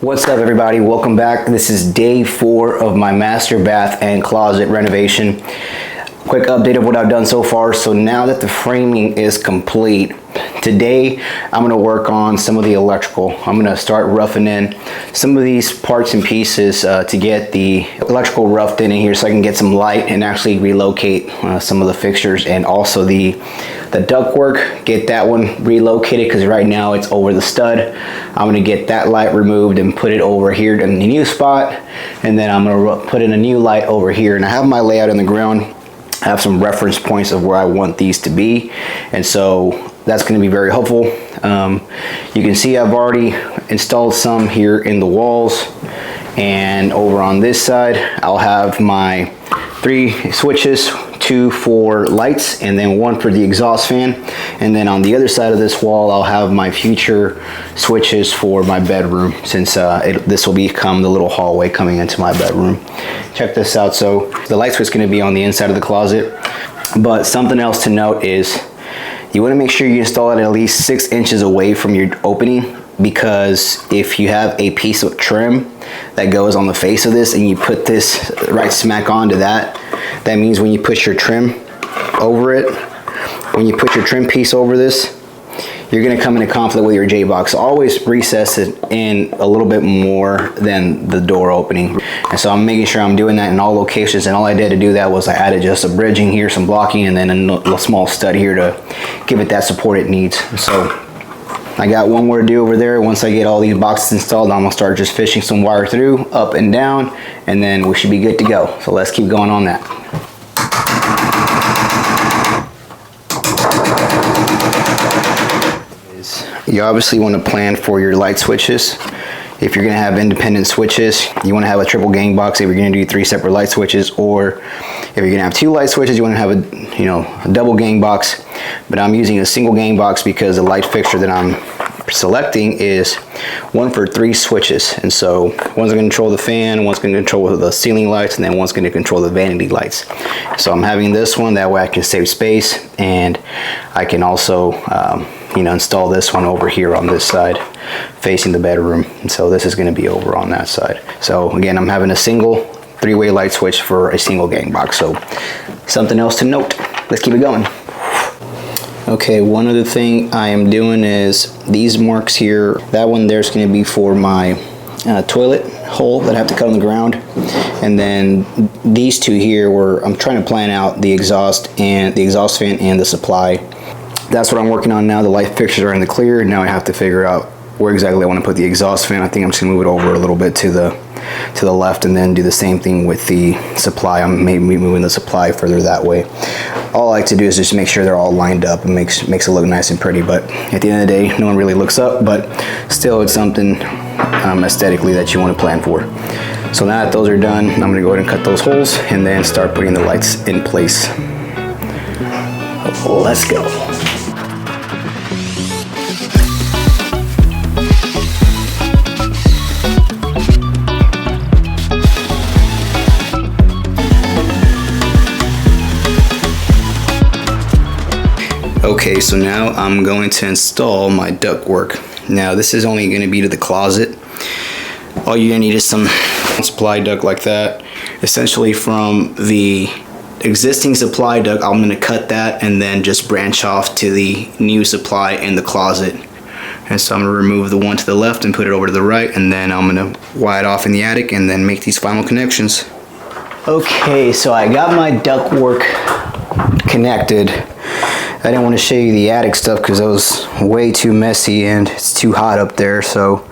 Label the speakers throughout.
Speaker 1: What's up, everybody? Welcome back. This is day 4 of my master bath and closet renovation. Quick update of what I've done so far. So now that the framing is complete, today I'm going to work on some of the electrical. I'm going to start roughing in some of these parts and pieces to get the electrical roughed in here so I can get some light and actually relocate some of the fixtures, and also the duct work, get that one relocated because right now it's over the stud. I'm going to get that light removed and put it over here in the new spot, and then I'm going to put in a new light over here. And I have my layout in the ground. I have some reference points of where I want these to be, and so that's going to be very helpful. You can see I've already installed some here in the walls, and over on this side I'll have my 3 switches, 2 for lights and then 1 for the exhaust fan. And then on the other side of this wall I'll have my future switches for my bedroom, since this will become the little hallway coming into my bedroom. Check this out. So the light switch is going to be on the inside of the closet, but something else to note is you want to make sure you install it at least 6 inches away from your opening, because if you have a piece of trim that goes on the face of this and you put this right smack onto that, that means when you put your trim over it, when you put your trim piece over this, you're going to come into conflict with your J-box. So always recess it in a little bit more than the door opening. And so I'm making sure I'm doing that in all locations, and all I did to do that was I added just a bridging here, some blocking, and then a small stud here to give it that support it needs. So I got one more to do over there. Once I get all these boxes installed, I'm gonna start just fishing some wire through, up and down, and then we should be good to go. So let's keep going on that. You obviously want to plan for your light switches. If you're going to have independent switches, you want to have a triple gang box if you're going to do 3 separate light switches, or if you're going to have 2 light switches, you want to have a double gang box. But I'm using a single gang box because the light fixture that I'm selecting is 1 for 3 switches, and so one's going to control the fan, one's going to control the ceiling lights, and then one's going to control the vanity lights. So I'm having this one, that way I can save space, and I can also install this one over here on this side facing the bedroom, and so this is going to be over on that side. So again, I'm having a single 3-way light switch for a single gang box. So something else to note. Let's keep it going. Okay, one other thing I am doing is these marks here, that one there's going to be for my toilet hole that I have to cut on the ground, and then these 2 here where I'm trying to plan out the exhaust fan and the supply. That's what I'm working on now. The light fixtures are in the clear. Now I have to figure out where exactly I want to put the exhaust fan. I think I'm just gonna move it over a little bit to the left, and then do the same thing with the supply. I'm maybe moving the supply further that way. All I like to do is just make sure they're all lined up and makes it look nice and pretty. But at the end of the day, no one really looks up, but still it's something aesthetically that you want to plan for. So now that those are done, I'm gonna go ahead and cut those holes and then start putting the lights in place. Let's go. Okay, so now I'm going to install my duct work. Now this is only going to be to the closet. All you're going to need is some supply duct like that. Essentially from the existing supply duct, I'm going to cut that and then just branch off to the new supply in the closet. And so I'm going to remove the one to the left and put it over to the right, and then I'm going to wire it off in the attic and then make these final connections. Okay, so I got my duct work connected. I didn't want to show you the attic stuff because it was way too messy and it's too hot up there, so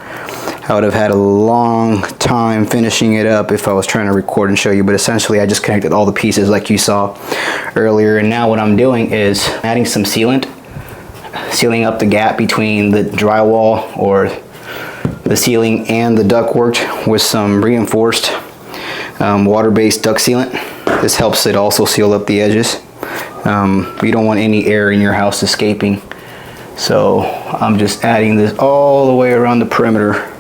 Speaker 1: I would have had a long time finishing it up if I was trying to record and show you. But essentially I just connected all the pieces like you saw earlier, and now what I'm doing is adding some sealant, sealing up the gap between the drywall or the ceiling and the ductwork with some reinforced water-based duct sealant. This helps it also seal up the edges. You don't want any air in your house escaping, so I'm just adding this all the way around the perimeter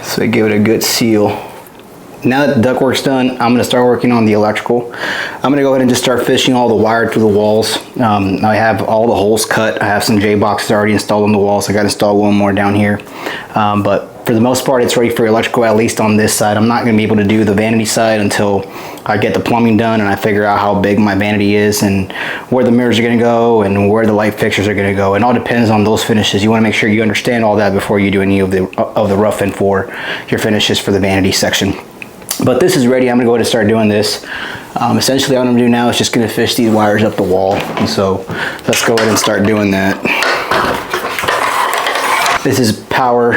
Speaker 1: so give it a good seal. Now that the ductwork's done, I'm going to start working on the electrical. I'm going to go ahead and just start fishing all the wire through the walls. I have all the holes cut. I have some J-boxes already installed on the walls. I got to install one more down here. But For the most part, it's ready for electrical, at least on this side. I'm not going to be able to do the vanity side until I get the plumbing done and I figure out how big my vanity is and where the mirrors are going to go and where the light fixtures are going to go. It all depends on those finishes. You want to make sure you understand all that before you do any of the rough-in for your finishes for the vanity section. But this is ready. I'm going to go ahead and start doing this. Essentially, what I'm going to do now is just going to fish these wires up the wall. And so let's go ahead and start doing that. This is power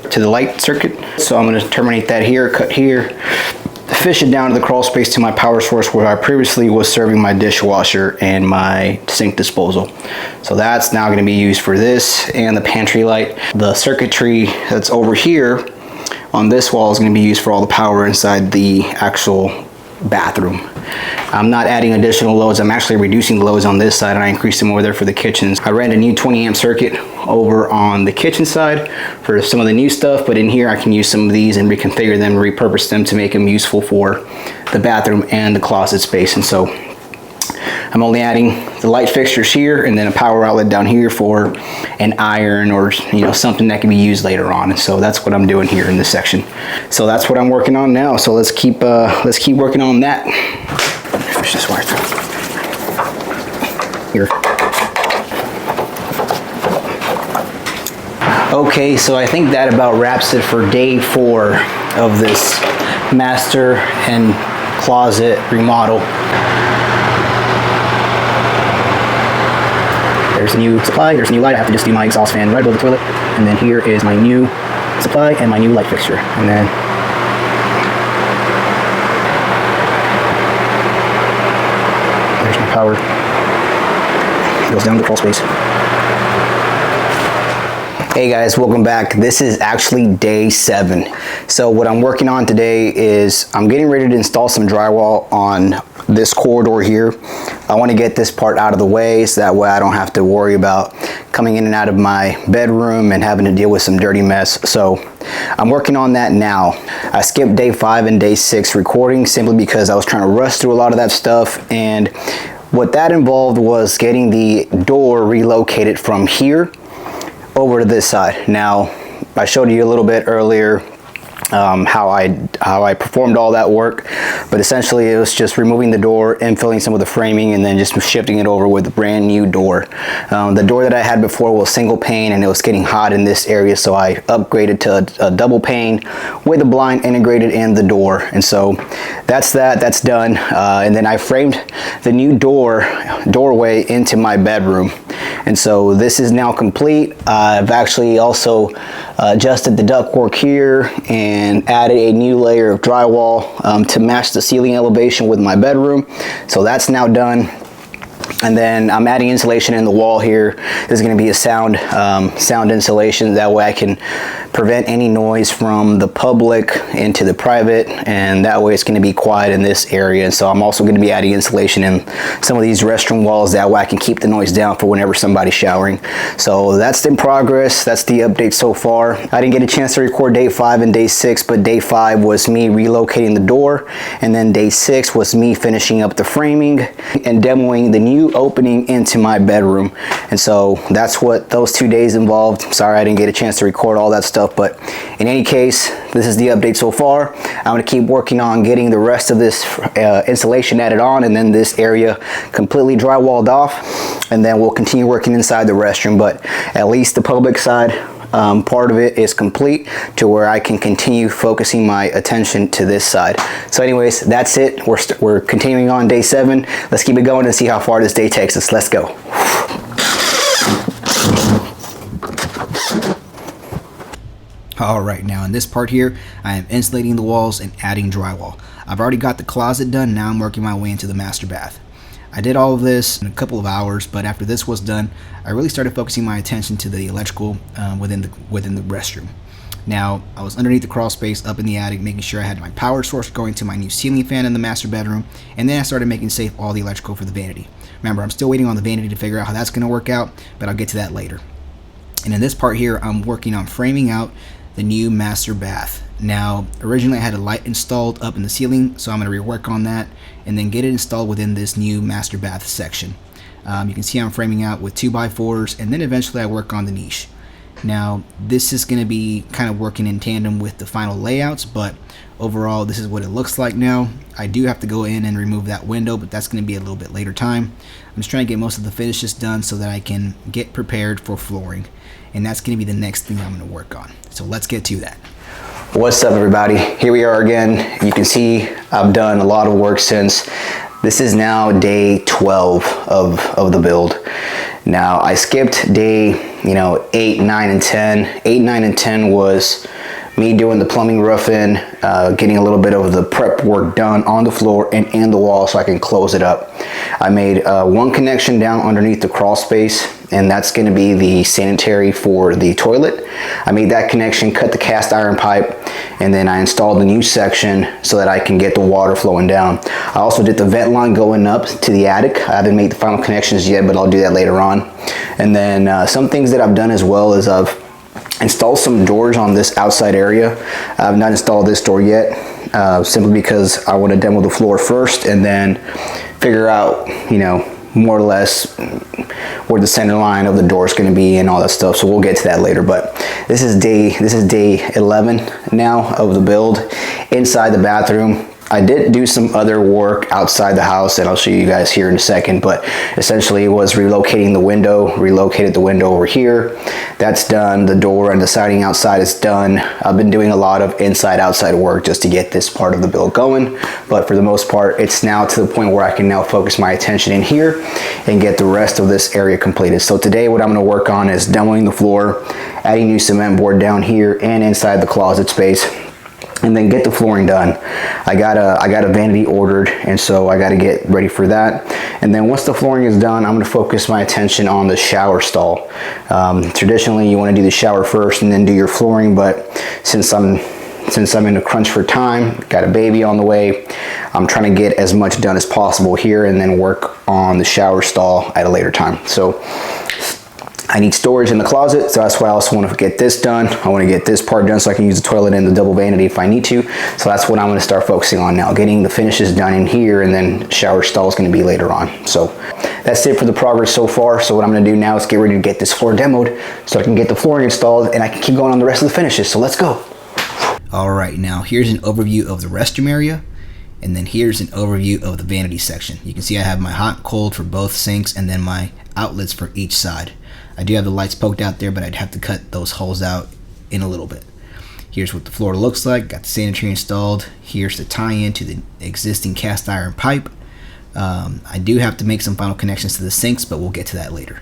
Speaker 1: to the light circuit. So I'm going to terminate that here, cut here, fish it down to the crawl space to my power source where I previously was serving my dishwasher and my sink disposal. So that's now going to be used for this and the pantry light. The circuitry that's over here on this wall is going to be used for all the power inside the actual bathroom. I'm not adding additional loads. I'm actually reducing the loads on this side, and I increased them over there for the kitchens. I ran a new 20 amp circuit over on the kitchen side for some of the new stuff, but in here I can use some of these and reconfigure them, repurpose them to make them useful for the bathroom and the closet space. And so I'm only adding the light fixtures here and then a power outlet down here for an iron or something that can be used later on. And so that's what I'm doing here in this section. So that's what I'm working on now. So let's keep working on that. Push this wire through here. Okay, so I think that about wraps it for day 4 of this master and closet remodel. There's a new supply, there's a new light. I have to just do my exhaust fan right above the toilet. And then here is my new supply and my new light fixture. And then there's my power. It goes down to the crawl space. Hey guys, welcome back. This is actually day 7. So what I'm working on today is I'm getting ready to install some drywall on this corridor here. I want to get this part out of the way so that way I don't have to worry about coming in and out of my bedroom and having to deal with some dirty mess. So I'm working on that now. I skipped day 5 and day 6 recording simply because I was trying to rush through a lot of that stuff, and what that involved was getting the door relocated from here over to this side. Now, I showed you a little bit earlier how I performed all that work, but essentially it was just removing the door, infilling some of the framing, and then just shifting it over with a brand new door. The door that I had before was single pane and it was getting hot in this area, so I upgraded to a double pane with a blind integrated in the door. And so that's done. And then I framed the new doorway into my bedroom. And so this is now complete. I've actually also adjusted the ductwork here and added a new layer of drywall to match the ceiling elevation with my bedroom. So that's now done. And then I'm adding insulation in the wall here. This is going to be a sound insulation. That way I can prevent any noise from the public into the private, and that way it's going to be quiet in this area. And so I'm also going to be adding insulation in some of these restroom walls. That way I can keep the noise down for whenever somebody's showering. So that's in progress. That's the update so far. I didn't get a chance to record day 5 and day 6, but day 5 was me relocating the door, and then day 6 was me finishing up the framing and demoing the new opening into my bedroom. And so that's what those 2 days involved. Sorry I didn't get a chance to record all that stuff, but in any case, this is the update so far. I'm going to keep working on getting the rest of this insulation added on, and then this area completely drywalled off, and then we'll continue working inside the restroom. But at least the public side part of it is complete to where I can continue focusing my attention to this side. So anyways, that's it. We're continuing on day 7. Let's keep it going and see how far this day takes us. Let's go. All right, now in this part here, I am insulating the walls and adding drywall. I've already got the closet done. Now I'm working my way into the master bath. I did all of this in a couple of hours, but after this was done, I really started focusing my attention to the electrical within the restroom. Now, I was underneath the crawl space up in the attic, making sure I had my power source going to my new ceiling fan in the master bedroom, and then I started making safe all the electrical for the vanity. Remember, I'm still waiting on the vanity to figure out how that's going to work out, but I'll get to that later. And in this part here, I'm working on framing out the new master bath. Now, originally I had a light installed up in the ceiling, so I'm going to rework on that and then get it installed within this new master bath section. You can see I'm framing out with 2x4s, and then eventually I work on the niche.
Speaker 2: Now, this is going to be kind of working in tandem with the final layouts, but overall, this is what it looks like now. I do have to go in and remove that window, but that's going to be a little bit later time. I'm just trying to get most of the finishes done so that I can get prepared for flooring, and that's going to be the next thing I'm going to work on. So let's get to that.
Speaker 1: What's up, everybody? Here we are again. You can see I've done a lot of work since. This is now day 12 of the build. Now, I skipped day 8, 9, and 10. 8, 9, and 10 was me doing the plumbing rough-in, getting a little bit of the prep work done on the floor and the wall so I can close it up. I made one connection down underneath the crawl space, and that's going to be the sanitary for the toilet. I made that connection, cut the cast iron pipe, and then I installed the new section so that I can get the water flowing down. I also did the vent line going up to the attic. I haven't made the final connections yet, but I'll do that later on. And then some things that I've done as well is I've installed some doors on this outside area. I've not installed this door yet, simply because I want to demo the floor first and then figure out, more or less where the center line of the door is going to be and all that stuff. So we'll get to that later. But this is day 11 now of the build inside the bathroom. I did do some other work outside the house, and I'll show you guys here in a second, but essentially it was relocated the window over here. That's done. The door and the siding outside is done. I've been doing a lot of inside-outside work just to get this part of the build going, but for the most part, it's now to the point where I can now focus my attention in here and get the rest of this area completed. So today what I'm going to work on is demoing the floor, adding new cement board down here and inside the closet space, and then get the flooring done. I got a vanity ordered, and so I got to get ready for that. And then once the flooring is done, I'm going to focus my attention on the shower stall. Traditionally, you want to do the shower first and then do your flooring, but since I'm in a crunch for time, got a baby on the way, I'm trying to get as much done as possible here and then work on the shower stall at a later time. So I need storage in the closet, so that's why I also want to get this done. I want to get this part done so I can use the toilet and the double vanity if I need to. So that's what I'm going to start focusing on now, getting the finishes done in here, and then shower stall is going to be later on. So that's it for the progress so far. So what I'm going to do now is get ready to get this floor demoed so I can get the flooring installed and I can keep going on the rest of the finishes. So let's go.
Speaker 2: All right, now here's an overview of the restroom area, and then here's an overview of the vanity section. You can see I have my hot, cold for both sinks and then my outlets for each side. I do have the lights poked out there, but I'd have to cut those holes out in a little bit. Here's what the floor looks like. Got the sanitary installed. Here's the tie-in to the existing cast iron pipe. I do have to make some final connections to the sinks, but we'll get to that later.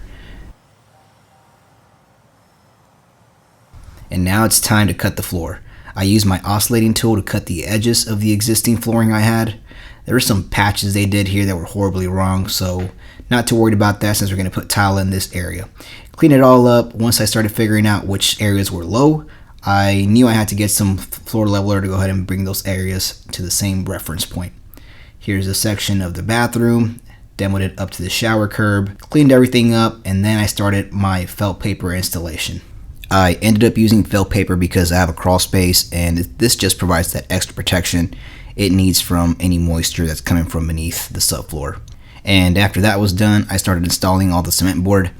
Speaker 2: And now it's time to cut the floor. I used my oscillating tool to cut the edges of the existing flooring I had. There were some patches they did here that were horribly wrong, so not too worried about that since we're going to put tile in this area. Clean it all up. Once I started figuring out which areas were low, I knew I had to get some floor leveler to go ahead and bring those areas to the same reference point. Here's a section of the bathroom, demoed it up to the shower curb, cleaned everything up, and then I started my felt paper installation. I ended up using felt paper because I have a crawl space, and this just provides that extra protection it needs from any moisture that's coming from beneath the subfloor. And after that was done, I started installing all the cement board,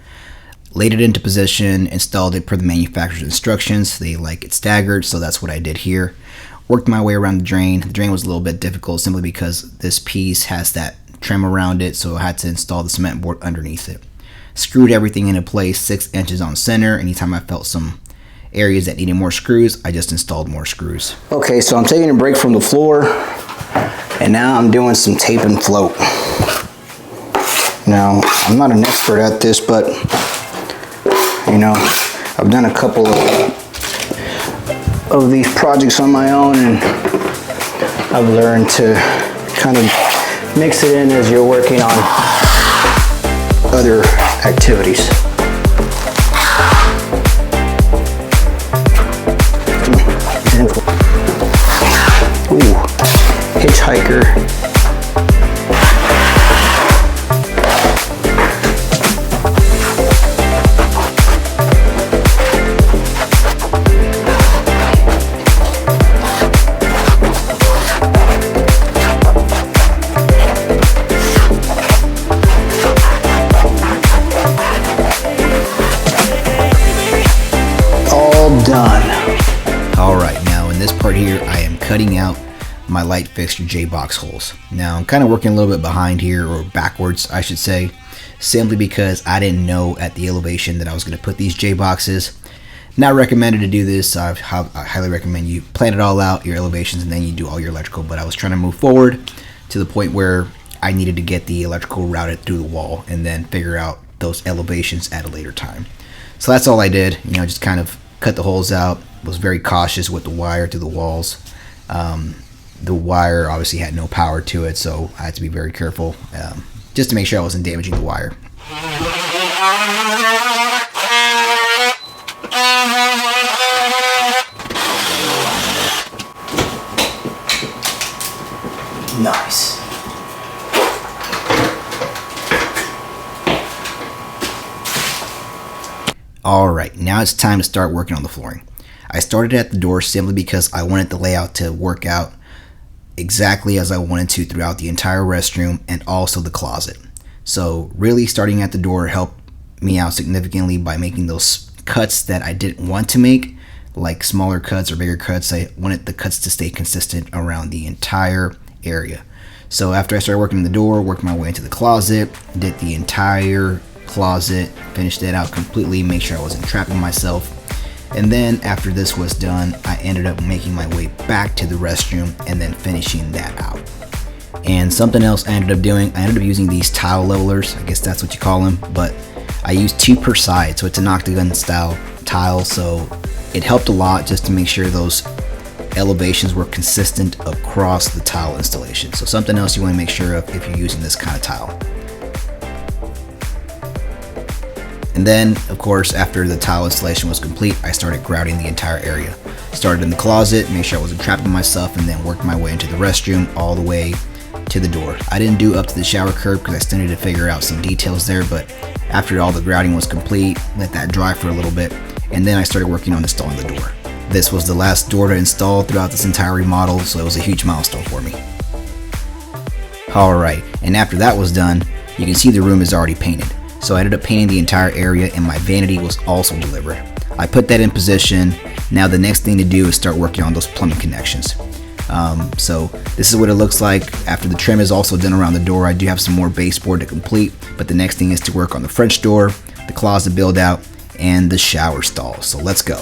Speaker 2: laid it into position, installed it per the manufacturer's instructions. They like it staggered, so that's what I did here. Worked my way around the drain. The drain was a little bit difficult simply because this piece has that trim around it, so I had to install the cement board underneath it. Screwed everything into place 6 inches on center. Anytime I felt some areas that needed more screws, I just installed more screws.
Speaker 1: Okay, so I'm taking a break from the floor, and now I'm doing some tape and float. Now, I'm not an expert at this, but I've done a couple of these projects on my own, and I've learned to kind of mix it in as you're working on other activities. Ooh, hitchhiker.
Speaker 2: this part here, I am cutting out my light fixture J-box holes. Now I'm kind of working a little bit behind here, or backwards I should say, simply because I didn't know at the elevation that I was going to put these J-boxes. Not recommended to do this. I highly recommend you plan it all out, your elevations, and then you do all your electrical, but I was trying to move forward to the point where I needed to get the electrical routed through the wall and then figure out those elevations at a later time. So that's all I did, just kind of cut the holes out, was very cautious with the wire to the walls. The wire obviously had no power to it, so I had to be very careful just to make sure I wasn't damaging the wire.
Speaker 1: Nice.
Speaker 2: Alright, now it's time to start working on the flooring. I started at the door simply because I wanted the layout to work out exactly as I wanted to throughout the entire restroom and also the closet. So really starting at the door helped me out significantly by making those cuts that I didn't want to make, like smaller cuts or bigger cuts. I wanted the cuts to stay consistent around the entire area. So after I started working the door, worked my way into the closet, did the entire closet, finished it out completely, make sure I wasn't trapping myself. And then after this was done, I ended up making my way back to the restroom and then finishing that out. And something else I ended up doing, I ended up using these tile levelers, I guess that's what you call them, but I used 2 per side, so it's an octagon style tile, so it helped a lot just to make sure those elevations were consistent across the tile installation. So something else you want to make sure of if you're using this kind of tile. And then, of course, after the tile installation was complete, I started grouting the entire area. Started in the closet, made sure I wasn't trapping myself, and then worked my way into the restroom all the way to the door. I didn't do up to the shower curb because I still needed to figure out some details there, but after all the grouting was complete, let that dry for a little bit, and then I started working on installing the door. This was the last door to install throughout this entire remodel, so it was a huge milestone for me. Alright, and after that was done, you can see the room is already painted. So I ended up painting the entire area, and my vanity was also delivered. I put that in position. Now the next thing to do is start working on those plumbing connections. So this is what it looks like after the trim is also done around the door. I do have some more baseboard to complete, but the next thing is to work on the French door, the closet build out, and the shower stall. So let's go.